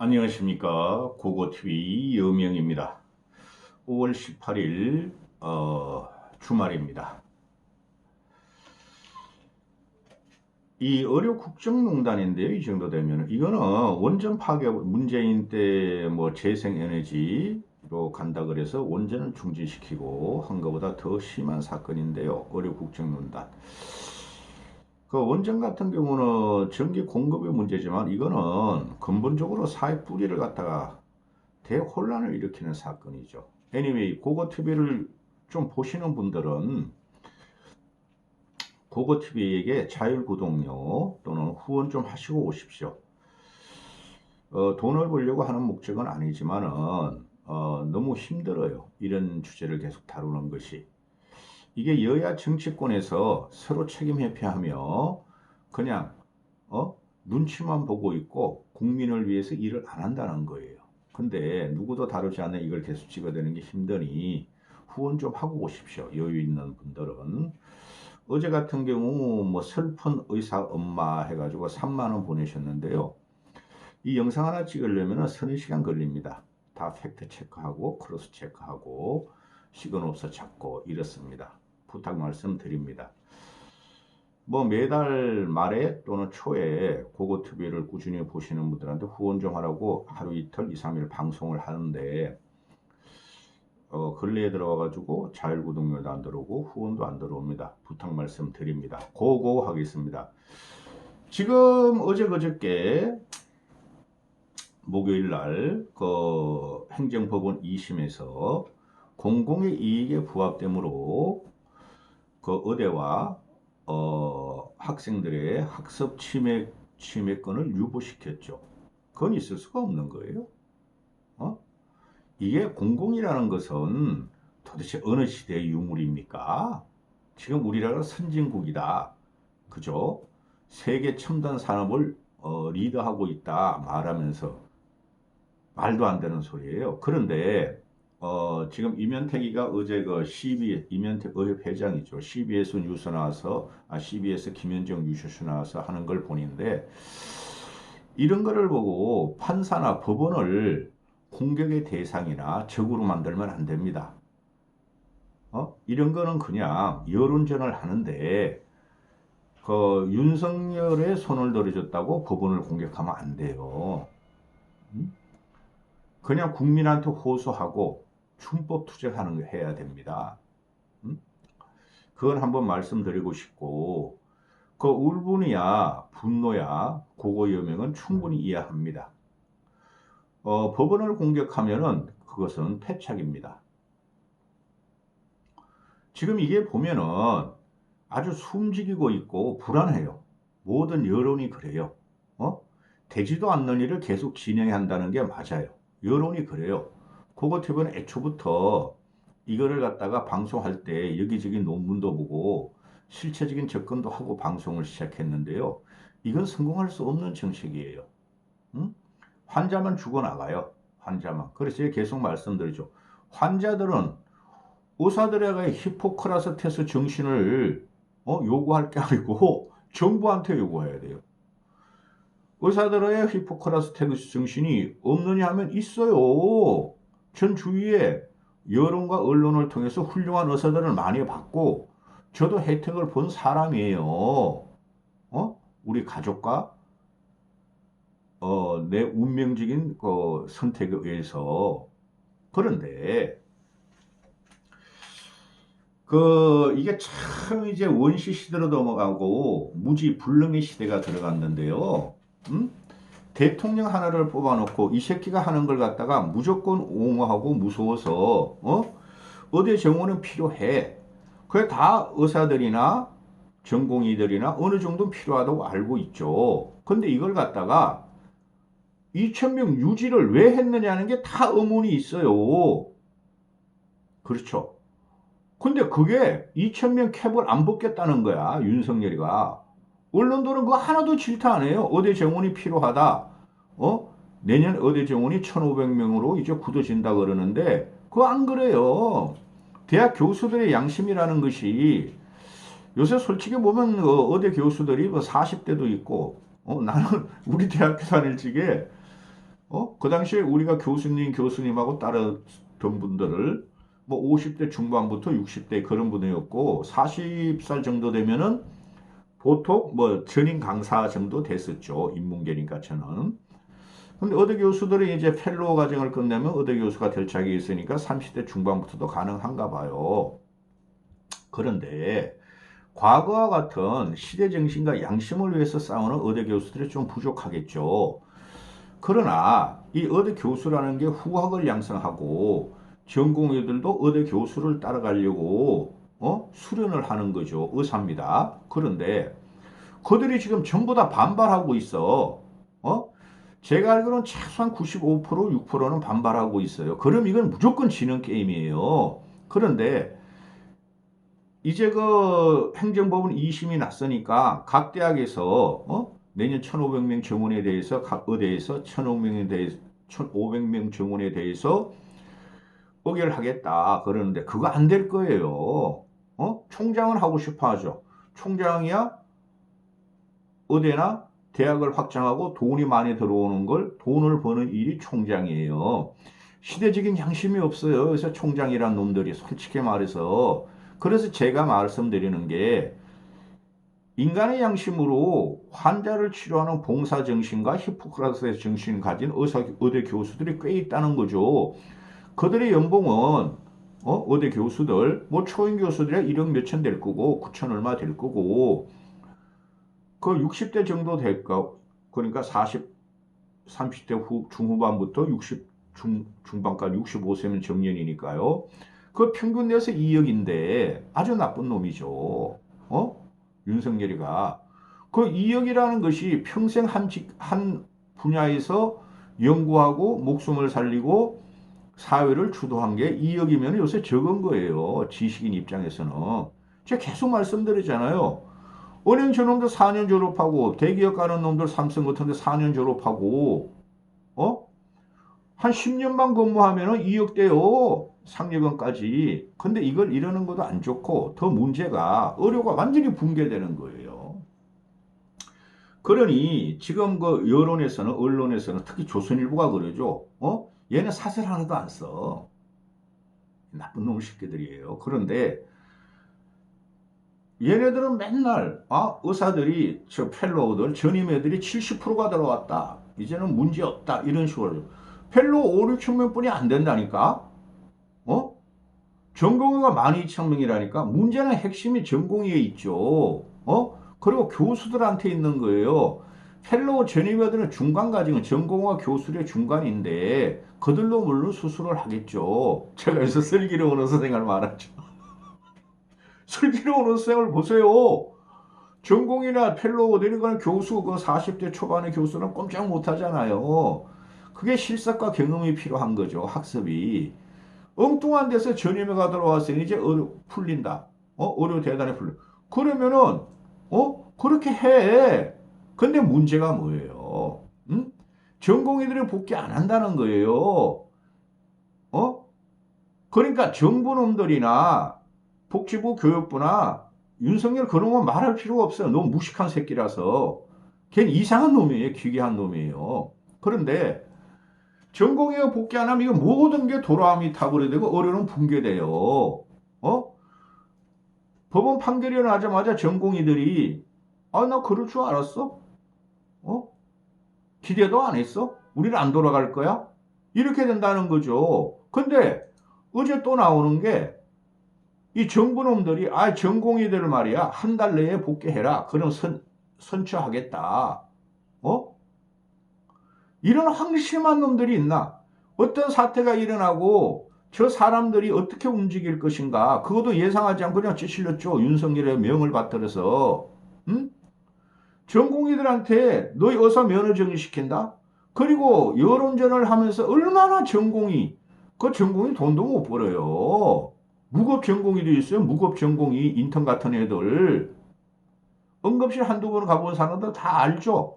안녕하십니까. 고고TV 여명입니다. 5월 18일 주말입니다. 이 의료국정농단인데요. 이 정도 되면 이거는 원전 파괴, 문재인 때 뭐 재생에너지로 간다 그래서 원전을 중지시키고 한 것보다 더 심한 사건인데요. 의료국정농단. 그 원전 같은 경우는 전기 공급의 문제지만 이거는 근본적으로 사회 뿌리를 갖다가 대혼란을 일으키는 사건이죠. anyway, 고고 TV를 좀 보시는 분들은 고고 TV에게 자율 구독료 또는 후원 좀 하시고 오십시오. 돈을 벌려고 하는 목적은 아니지만은 너무 힘들어요. 이런 주제를 계속 다루는 것이. 이게 여야 정치권에서 서로 책임 회피하며 그냥 눈치만 보고 있고 국민을 위해서 일을 안 한다는 거예요. 근데 누구도 다루지 않는 이걸 계속 찍어대는 게 힘드니 후원 좀 하고 오십시오. 여유 있는 분들은. 어제 같은 경우 뭐 슬픈 의사 엄마 해가지고 3만 원 보내셨는데요. 이 영상 하나 찍으려면 서너 시간 걸립니다. 다 팩트 체크하고 크로스 체크하고 시그널없어 잡고 이렇습니다. 부탁 말씀드립니다. 뭐 매달 말에 또는 초에 고고TV를 꾸준히 보시는 분들한테 후원 좀 하라고 하루 이틀 2, 3일 방송을 하는데 근래에 들어와가지고 자율구독료도 안 들어오고 후원도 안 들어옵니다. 부탁 말씀드립니다. 고고 하겠습니다. 지금 어제 그저께 목요일날 그 행정법원 2심에서 공공의 이익에 부합되므로 그 의대와 학생들의 학습 침해권을 유보시켰죠. 그건 있을 수가 없는 거예요. 이게 공공이라는 것은 도대체 어느 시대의 유물입니까? 지금 우리나라가 선진국이다. 그죠? 세계 첨단 산업을 리드하고 있다 말하면서 말도 안 되는 소리예요. 그런데 지금 이면택이가 어제 그 이면택 의협 회장이죠. CBS 뉴스 나와서 CBS 김현정 뉴스 나와서 하는 걸 보는데 이런 거를 보고 판사나 법원을 공격의 대상이나 적으로 만들면 안 됩니다. 이런 거는 그냥 여론전을 하는데 그 윤석열의 손을 들어줬다고 법원을 공격하면 안 돼요. 그냥 국민한테 호소하고 춘법 투쟁하는 거 해야 됩니다. 그건 한번 말씀드리고 싶고 그 울분이야 분노야 그거 여명은 충분히 이해합니다. 법원을 공격하면은 그것은 패착입니다. 지금 이게 보면은 아주 숨지기고 있고 불안해요. 모든 여론이 그래요. 되지도 않는 일을 계속 진행해야 한다는 게 맞아요. 여론이 그래요. 고고TV는 애초부터 이거를 갖다가 방송할 때 여기저기 논문도 보고 실체적인 접근도 하고 방송을 시작했는데요. 이건 성공할 수 없는 정책이에요. 환자만 죽어나가요. 환자만. 그래서 제가 계속 말씀드리죠. 환자들은 의사들에게 히포크라테스 정신을 요구할 게 아니고 정부한테 요구해야 돼요. 의사들의 히포크라테스 정신이 없느냐 하면 있어요. 전 주위에 여론과 언론을 통해서 훌륭한 의사들을 많이 봤고 저도 혜택을 본 사람이에요. 우리 가족과 내 운명적인 그 선택에 의해서. 그런데 이게 참 이제 원시 시대로 넘어가고 무지불능의 시대가 들어갔는데요. 대통령 하나를 뽑아놓고 이 새끼가 하는 걸 갖다가 무조건 옹호하고 무서워서 의대 정원은 필요해. 그게 다 의사들이나 전공의들이나 어느 정도 필요하다고 알고 있죠. 근데 이걸 갖다가 2,000명 유지를 왜 했느냐는 게 다 의문이 있어요. 그렇죠. 근데 그게 2,000명 캡을 안 벗겠다는 거야, 윤석열이가. 언론들은 그거 하나도 질타 안 해요. 의대 정원이 필요하다. 내년 의대 정원이 1,500명으로 이제 굳어진다 그러는데 그거 안 그래요. 대학 교수들의 양심이라는 것이 요새 솔직히 보면 의대 교수들이 뭐 40대도 있고 나는 우리 대학교 다닐 적에 그 당시에 우리가 교수님하고 따르던 분들을 뭐 50대 중반부터 60대 그런 분이었고 40살 정도 되면은 보통 뭐 전임 강사 정도 됐었죠. 인문계니까 저는. 근데 의대 교수들이 이제 펠로우 과정을 끝내면 의대 교수가 될 자격이 있으니까 30대 중반부터도 가능한가 봐요. 그런데 과거와 같은 시대 정신과 양심을 위해서 싸우는 의대 교수들이 좀 부족하겠죠. 그러나 이 의대 교수라는 게 후학을 양성하고 전공의들도 의대 교수를 따라가려고 수련을 하는 거죠. 의사입니다. 그런데 그들이 지금 전부 다 반발하고 있어. 제가 알기로는 최소한 95% 6%는 반발하고 있어요. 그럼 이건 무조건 지는 게임이에요. 그런데 이제 그 행정법원 2심이 났으니까 각 대학에서 내년 1,500명 정원에 대해서 각 의대에서 1,500명 정원에 대해서 의결하겠다 그러는데 그거 안 될 거예요. 총장은 하고 싶어 하죠. 총장이야 의대나 대학을 확장하고 돈이 많이 들어오는 걸 돈을 버는 일이 총장이에요. 시대적인 양심이 없어요. 그래서 총장이란 놈들이 솔직히 말해서 그래서 제가 말씀드리는 게 인간의 양심으로 환자를 치료하는 봉사 정신과 히포크라테스의 정신을 가진 의대 교수들이 꽤 있다는 거죠. 그들의 연봉은 의대 교수들 뭐 초임 교수들이 1억 몇천 될 거고 9천 얼마 될 거고 그 60대 정도 될까 그러니까 30대 중후반부터 60 중반까지 65세면 정년이니까요. 그 평균 내에서 2억인데 아주 나쁜 놈이죠. 윤석열이가 그 2억이라는 것이 평생 한 분야에서 연구하고 목숨을 살리고 사회를 주도한 게 2억이면 요새 적은 거예요. 지식인 입장에서는. 제가 계속 말씀드리잖아요. 은행 저놈들 4년 졸업하고 대기업 가는 놈들 삼성 같은데 4년 졸업하고 한 10년만 근무하면 2억 대요. 상여금까지. 근데 이걸 이러는 것도 안 좋고 더 문제가 의료가 완전히 붕괴되는 거예요. 그러니 지금 그 여론에서는 언론에서는 특히 조선일보가 그러죠. 얘는 사설 하나도 안 써. 나쁜 놈 새끼들이에요. 그런데 얘네들은 맨날 의사들이 저 펠로우들 전임 애들이 70%가 들어왔다. 이제는 문제 없다. 이런 식으로 펠로우 5, 6천 명뿐이 안 된다니까. 전공의가 12,000명이라니까. 문제는 핵심이 전공의에 있죠. 그리고 교수들한테 있는 거예요. 펠로우 전임 애들은 중간 과정은 전공의와 교수의 중간인데 그들도 물론 수술을 하겠죠. 제가 여기서 슬기로운 의사생활 말하죠. 슬기로운 의사생활 보세요. 전공이나 펠로우 내려가는 교수, 그 40대 초반의 교수는 꼼짝 못 하잖아요. 그게 실습과 경험이 필요한 거죠. 학습이. 엉뚱한 데서 전임회가 들어왔으니 이제 풀린다. 의료 대단히 풀려. 그러면은, 그렇게 해. 근데 문제가 뭐예요? 응? 전공의들이 복귀 안 한다는 거예요. 그러니까 정부놈들이나 복지부 교육부나 윤석열 그런 건 말할 필요가 없어요. 너무 무식한 새끼라서. 걔는 이상한 놈이에요. 기괴한 놈이에요. 그런데 전공의가 복귀 안 하면 이거 모든 게 도라미 타버려 되고 의료는 붕괴돼요. 법원 판결이 나자마자 전공의들이 나 그럴 줄 알았어? 기대도 안 했어? 우리는 안 돌아갈 거야? 이렇게 된다는 거죠. 근데 어제 또 나오는 게 이 정부놈들이 전공의들 말이야 한 달 내에 복귀해라. 그럼 선처하겠다. 이런 황심한 놈들이 있나? 어떤 사태가 일어나고 저 사람들이 어떻게 움직일 것인가? 그것도 예상하지 않고 그냥 찌실렸죠. 윤석열의 명을 받들어서. 응? 전공의들한테 너희 어서 면허 정리시킨다? 그리고 여론전을 하면서 얼마나 그 전공의 돈도 못 벌어요. 무급 전공의도 있어요. 무급 전공의 인턴 같은 애들. 응급실 한두 번 가본 사람들 다 알죠.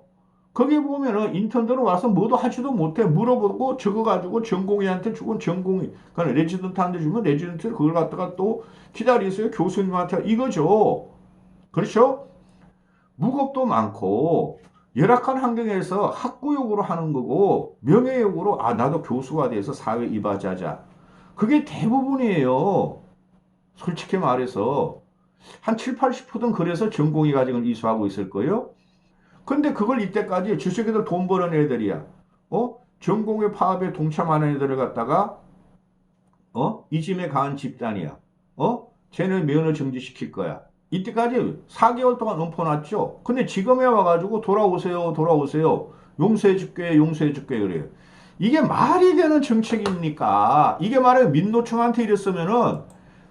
거기 보면은 인턴들 와서 뭐도 하지도 못해. 물어보고 적어가지고 전공의한테 주고 전공의. 그러니까 레지던트한테 주면 레지던트 그걸 갖다가 또 기다리세요. 교수님한테 이거죠. 그렇죠? 무급도 많고 열악한 환경에서 학구욕으로 하는 거고 명예욕으로 나도 교수가 돼서 사회 이바지하자. 그게 대부분이에요. 솔직히 말해서 한 7, 80%는 그래서 전공의 과정을 이수하고 있을 거예요. 근데 그걸 이때까지 주식에들 돈 버는 애들이야. 전공의 파업에 동참하는 애들을 갖다가 이짐에 강한 집단이야. 쟤는 면허 정지시킬 거야. 이때까지 4개월 동안 엎어놨죠. 근데 지금에 와가지고 돌아오세요, 돌아오세요. 용서해줄게, 용서해줄게 그래요. 이게 말이 되는 정책입니까? 이게 말해 민노총한테 이랬으면은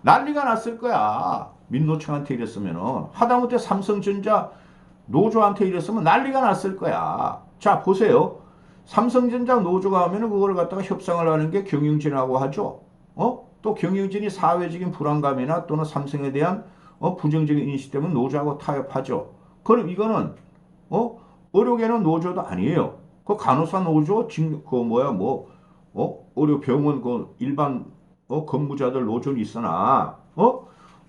난리가 났을 거야. 민노총한테 이랬으면은 하다못해 삼성전자 노조한테 이랬으면 난리가 났을 거야. 자 보세요. 삼성전자 노조가 하면은 그걸 갖다가 협상을 하는 게 경영진하고 하죠. 또 경영진이 사회적인 불안감이나 또는 삼성에 대한 부정적인 인식 때문에 노조하고 타협하죠. 그럼 이거는 의료계는 노조도 아니에요. 그 간호사 노조, 의료 병원 그 일반 근무자들 노조는 있으나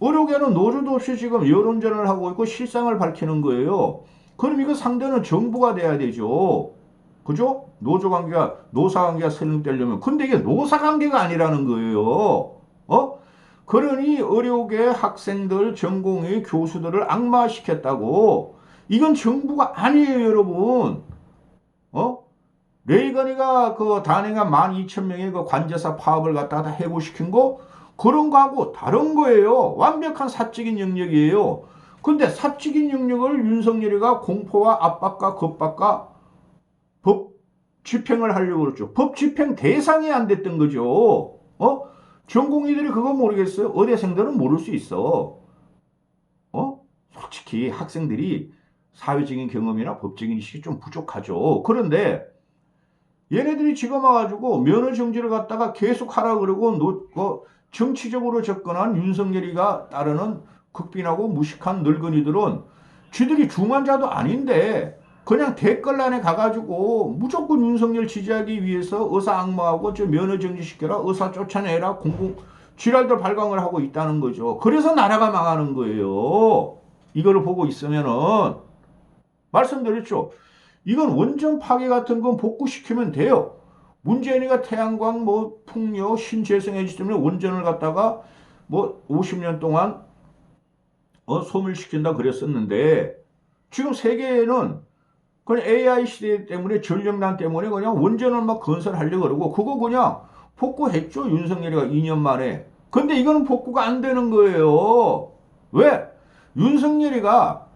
의료계는 노조도 없이 지금 여론전을 하고 있고 실상을 밝히는 거예요. 그럼 이거 상대는 정부가 돼야 되죠. 그죠? 노조 관계가, 노사 관계가 설립되려면. 근데 이게 노사 관계가 아니라는 거예요. 그러니 의료계 학생들, 전공의 교수들을 악마시켰다고. 이건 정부가 아니에요, 여러분. 레이건이가 그 단행한 12,000명의 그 관제사 파업을 갖다가 다 해고시킨 거? 그런 거하고 다른 거예요. 완벽한 사적인 영역이에요. 근데 사적인 영역을 윤석열이가 공포와 압박과 겁박과 법 집행을 하려고 그랬죠. 법 집행 대상이 안 됐던 거죠. 전공의들이 그거 모르겠어요? 의대생들은 모를 수 있어. 솔직히 학생들이 사회적인 경험이나 법적인 인식이 좀 부족하죠. 그런데 얘네들이 지금 와가지고 면허 정지를 갖다가 계속 하라 그러고 정치적으로 접근한 윤석열이가 따르는 극빈하고 무식한 늙은이들은 쥐들이 중환자도 아닌데 그냥 댓글란에 가가지고 무조건 윤석열 지지하기 위해서 의사 악마하고 저 면허 정지시켜라, 의사 쫓아내라, 공공 지랄들 발광을 하고 있다는 거죠. 그래서 나라가 망하는 거예요. 이거를 보고 있으면은 말씀드렸죠. 이건 원전 파괴 같은 건 복구시키면 돼요. 문재인이가 태양광, 풍력, 신재생에너지 때문에 원전을 갖다가 50년 동안 소멸시킨다 그랬었는데 지금 세계에는 그냥 AI 시대 때문에 전력난 때문에 그냥 원전을 막 건설하려고 그러고 그거 그냥 복구했죠. 윤석열이가 2년 만에. 근데 이거는 복구가 안 되는 거예요. 왜? 윤석열이가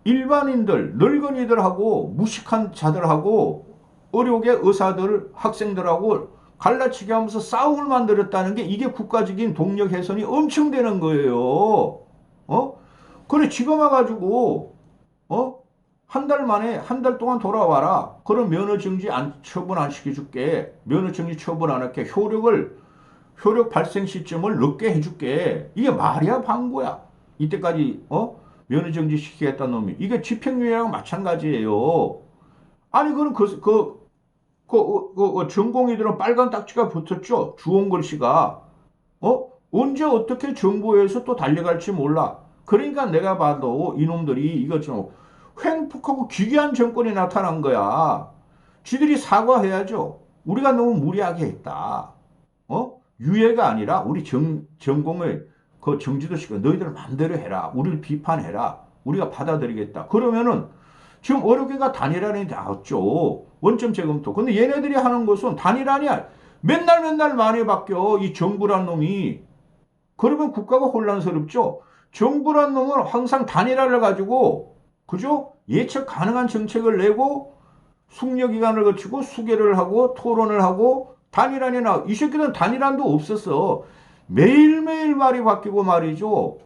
일반인들, 늙은이들하고 무식한 자들하고 의료계 의사들, 학생들하고 갈라치기 하면서 싸움을 만들었다는 게 이게 국가적인 동력 훼손이 엄청 되는 거예요. 그래 지금 와가지고 한 달 만에 한 달 동안 돌아와라. 그럼 면허 정지 처분 안 시켜줄게. 면허 정지 처분 안 할게. 효력 발생 시점을 늦게 해줄게. 이게 말이야 방구야. 이때까지 면허 정지 시키겠다는 놈이. 이게 집행유예랑 마찬가지예요. 아니 그럼 전공의들은 빨간 딱지가 붙었죠. 주홍글씨가. 언제 어떻게 정부에서 또 달려갈지 몰라. 그러니까 내가 봐도 이놈들이 이거 좀 횡폭하고 기괴한 정권이 나타난 거야. 쥐들이 사과해야죠. 우리가 너무 무리하게 했다. 유예가 아니라 우리 전공을 그 정지도 시켜 너희들 마음대로 해라. 우리를 비판해라. 우리가 받아들이겠다. 그러면은 지금 의료계가 단일화는 나왔죠. 원점 재검토. 근데 얘네들이 하는 것은 단일화냐. 맨날 많이 바뀌어. 이 정부란 놈이. 그러면 국가가 혼란스럽죠. 정부란 놈은 항상 단일화를 가지고 그죠? 예측 가능한 정책을 내고 숙려기간을 거치고 수개를 하고 토론을 하고 단일안이 나와. 이 새끼들은 단일안도 없었어. 매일매일 말이 바뀌고 말이죠.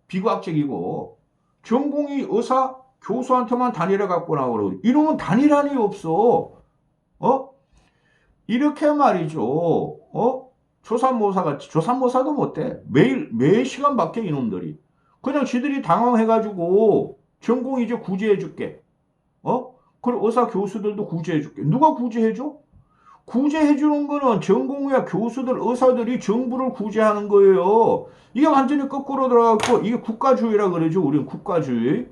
비과학적이고 전공의 의사 교수한테만 단일화 갖고 나오고 이놈은 단일안이 없어. 이렇게 말이죠. 조산모사 같이 조산모사도 못돼. 매 시간 바뀌어 이놈들이. 그냥 지들이 당황해가지고 전공 이제 구제해줄게. 그리고 의사 교수들도 구제해줄게. 누가 구제해줘? 구제해주는 거는 전공의와 교수들, 의사들이 정부를 구제하는 거예요. 이게 완전히 거꾸로 들어가고 이게 국가주의라 그러죠. 우리는 국가주의.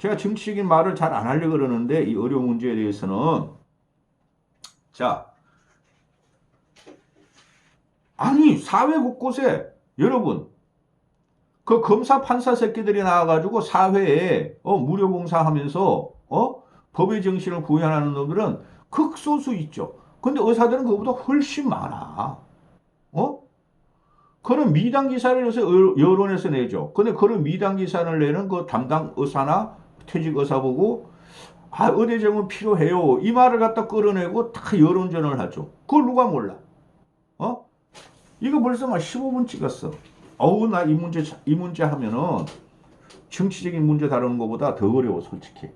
제가 정치적인 말을 잘 안 하려고 그러는데 이 의료 문제에 대해서는 자, 아니 사회 곳곳에 여러분 그 검사 판사 새끼들이 나와가지고 사회에 무료 봉사하면서 법의 정신을 구현하는 놈들은 극소수 있죠. 근데 의사들은 그거보다 훨씬 많아. 그런 미당 기사를 해서 여론에서 내죠. 근데 그런 미당 기사를 내는 그 담당 의사나 퇴직 의사 보고 의대정은 필요해요. 이 말을 갖다 끌어내고 다 여론전을 하죠. 그걸 누가 몰라? 이거 벌써 막 15분 찍었어. 나 이 문제 하면은 정치적인 문제 다루는 것보다 더 어려워, 솔직히.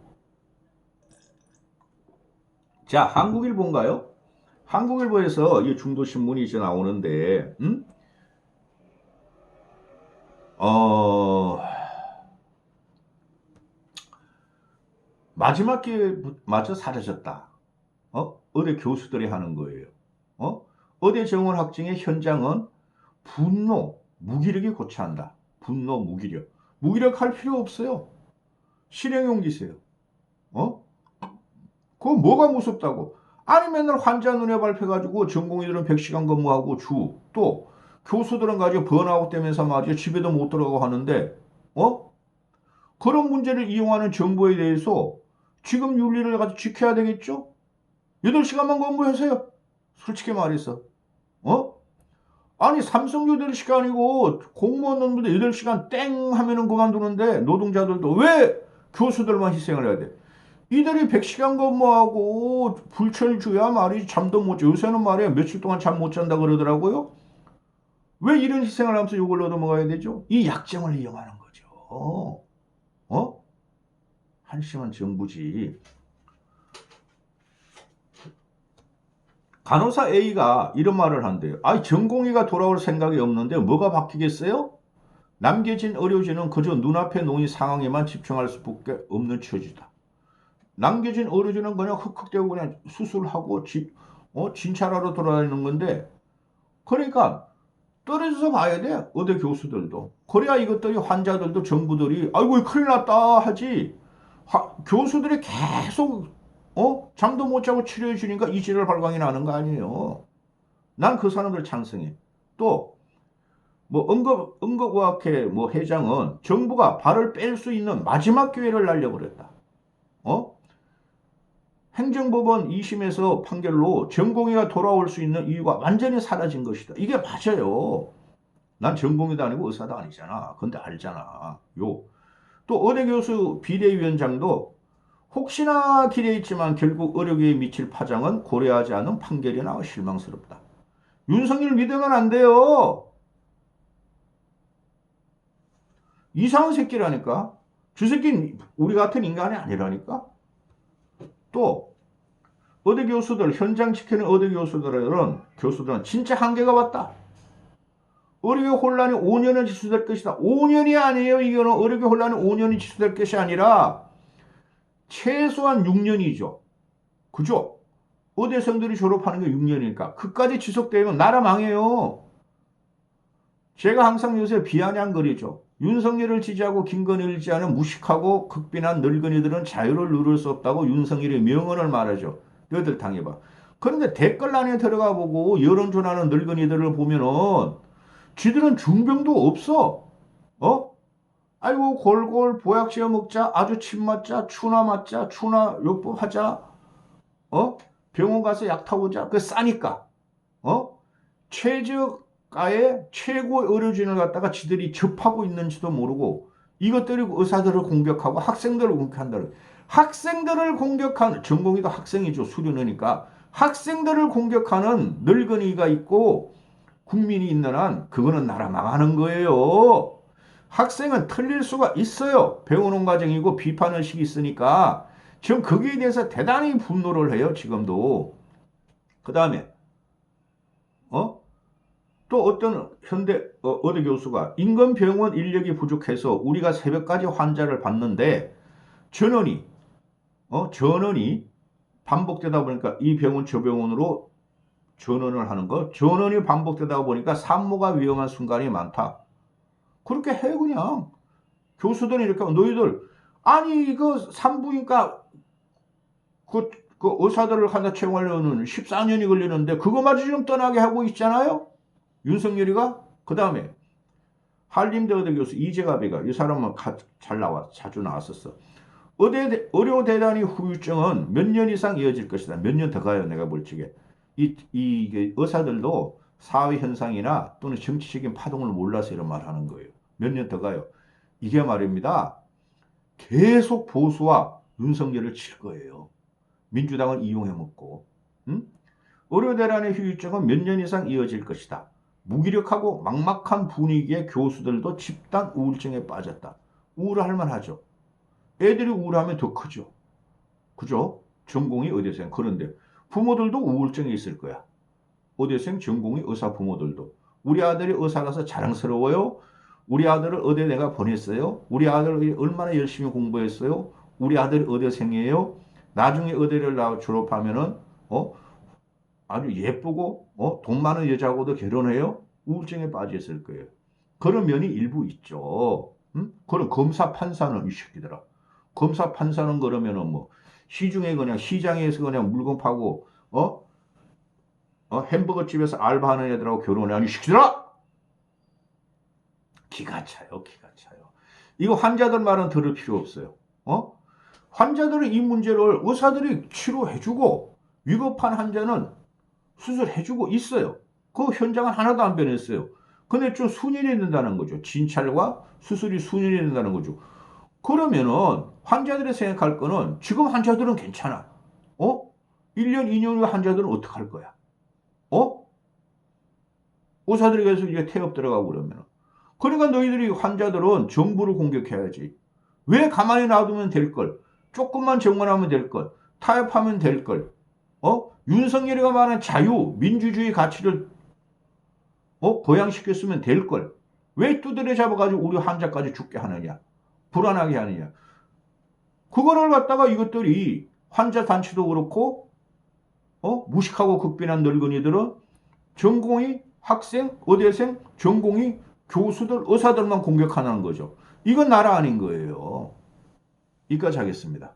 자, 한국일보인가요? 한국일보에서 이 중도신문이 이제 나오는데, 마지막 기회마저 사라졌다. 의대 교수들이 하는 거예요. 의대 정원 확증의 현장은 분노, 무기력이 고차한다. 분노, 무기력. 무기력 할 필요 없어요. 실행용 기세요. 그거 뭐가 무섭다고. 아니 맨날 환자 눈에 밟혀가지고 전공의들은 100시간 근무하고 또 교수들은 가지고 번아웃 되면서 말이죠. 집에도 못 들어가고 하는데 그런 문제를 이용하는 정부에 대해서 지금 윤리를 가지고 지켜야 되겠죠? 8시간만 근무하세요. 솔직히 말해서. 아니 삼성 8시간이고 공무원놈들 8시간 땡 하면은 그만두는데 노동자들도 왜 교수들만 희생을 해야 돼? 이들이 100시간 근무하고 불철주야 말이 잠도 못 자. 요새는 말이야 며칠 동안 잠 못 잔다 그러더라고요. 왜 이런 희생을 하면서 욕을 얻어먹어야 되죠? 이 약점을 이용하는 거죠. 한심한 정부지. 간호사 A가 이런 말을 한대요. 전공의가 돌아올 생각이 없는데 뭐가 바뀌겠어요? 남겨진 의료진은 그저 눈앞에 놓인 상황에만 집중할 수밖에 없는 처지다. 남겨진 의료진은 그냥 흑흑대고 그냥 수술하고 진찰하러 돌아다니는 건데, 그러니까 떨어져서 봐야 돼. 의대 교수들도. 그래야 이것들이 환자들도 정부들이 아이고 큰일 났다 하지. 교수들이 계속 잠도 못 자고 치료해 주니까 이 질환 발광이 나는 거 아니에요. 난 그 사람들 찬성해. 또 뭐 응급의학회 회장은 정부가 발을 뺄 수 있는 마지막 기회를 날려고 그랬다. 행정법원 2심에서 판결로 전공의가 돌아올 수 있는 이유가 완전히 사라진 것이다. 이게 맞아요. 난 전공의도 아니고 의사도 아니잖아. 근데 알잖아. 또 의대교수 비대위원장도 혹시나 기대했지만 결국 의료계에 미칠 파장은 고려하지 않은 판결이 나와 실망스럽다. 윤석열 믿으면 안 돼요. 이상한 새끼라니까. 저 새끼는 우리 같은 인간이 아니라니까. 또 의대 교수들, 현장 지키는 의대 교수들은 진짜 한계가 왔다. 의료계 혼란이 5년은 지수될 것이다. 5년이 아니에요. 이거는 의료계 혼란이 5년이 지수될 것이 아니라 최소한 6년이죠. 그죠? 의대생들이 졸업하는 게 6년이니까. 그까지 지속되면 나라 망해요. 제가 항상 요새 비아냥거리죠. 윤석열을 지지하고 김건희를 지지하는 무식하고 극빈한 늙은이들은 자유를 누릴 수 없다고 윤석열의 명언을 말하죠. 너희들 당해봐. 그런데 댓글란에 들어가 보고 여론전하는 늙은이들을 보면은 지들은 중병도 없어. 아이고 골골 보약시어 먹자. 아주 침 맞자. 추나 맞자. 추나 요법 하자. 병원 가서 약 타보자. 그 싸니까. 최저가의 최고 의료진을 갖다가 지들이 접하고 있는지도 모르고 이것들이 의사들을 공격하고 학생들을 공격한다는. 학생들을 공격하는, 전공의도 학생이죠. 수련회니까. 학생들을 공격하는 늙은이가 있고 국민이 있는 한 그거는 나라 망하는 거예요. 학생은 틀릴 수가 있어요. 배우는 과정이고 비판의식이 있으니까 지금 거기에 대해서 대단히 분노를 해요. 지금도. 그 다음에 또 어떤 현대 의대 교수가 인근병원 인력이 부족해서 우리가 새벽까지 환자를 봤는데 전원이 반복되다 보니까 이 병원 저 병원으로 전원을 하는 거, 전원이 반복되다 보니까 산모가 위험한 순간이 많다. 그렇게 해 그냥. 교수들이 이렇게 하면 너희들 아니 그 산부인과 그 의사들을 하나 채용하려는 14년이 걸리는데 그거마저 지금 떠나게 하고 있잖아요. 윤석열이가. 그 다음에 한림대의대 교수 이재갑이가 이 사람은 잘 나와 자주 나왔었어. 의료대단위 후유증은 몇 년 이상 이어질 것이다. 몇 년 더 가요. 내가 볼 적에. 이 의사들도 사회 현상이나 또는 정치적인 파동을 몰라서 이런 말 하는 거예요. 몇 년 더 가요. 이게 말입니다. 계속 보수와 윤석열을 칠 거예요. 민주당을 이용해 먹고. 응? 의료대란의 후유증은 몇 년 이상 이어질 것이다. 무기력하고 막막한 분위기에 교수들도 집단 우울증에 빠졌다. 우울할 만하죠. 애들이 우울하면 더 크죠. 그죠? 전공이 의대생. 그런데 부모들도 우울증이 있을 거야. 의대생, 전공이 의사 부모들도. 우리 아들이 의사라서 자랑스러워요. 우리 아들을 의대 내가 보냈어요. 우리 아들이 얼마나 열심히 공부했어요. 우리 아들이 의대생이에요. 나중에 의대를 졸업하면은 아주 예쁘고 돈 많은 여자하고도 결혼해요. 우울증에 빠져 있을 거예요. 그런 면이 일부 있죠. 그런 검사 판사는 이 새끼들아. 검사 판사는 그러면은 뭐 시중에 그냥 시장에서 그냥 물건 파고 햄버거 집에서 알바하는 애들하고 결혼해. 아니 새끼들아. 기가 차요. 기가 차요. 이거 환자들 말은 들을 필요 없어요. 환자들은 이 문제를 의사들이 치료해주고 위급한 환자는 수술해주고 있어요. 그 현장은 하나도 안 변했어요. 근데 좀 수년이 된다는 거죠. 진찰과 수술이 수년이 된다는 거죠. 그러면은 환자들이 생각할 거는 지금 환자들은 괜찮아. 1년, 2년 후 환자들은 어떡할 거야? 의사들이 계속 이제 태업 들어가고 그러면. 그러니까 너희들이 환자들은 정부를 공격해야지. 왜 가만히 놔두면 될 걸? 조금만 정원하면 될 걸. 타협하면 될 걸. 윤석열이가 말하는 자유, 민주주의 가치를 보양시켰으면 될 걸. 왜 두드려 잡아가지고 우리 환자까지 죽게 하느냐. 불안하게 하느냐. 그거를 갖다가 이것들이 환자 단체도 그렇고 무식하고 극빈한 늙은이들은 전공의 학생, 의대생, 전공의 교수들, 의사들만 공격하는 거죠. 이건 나라 아닌 거예요. 여기까지 하겠습니다.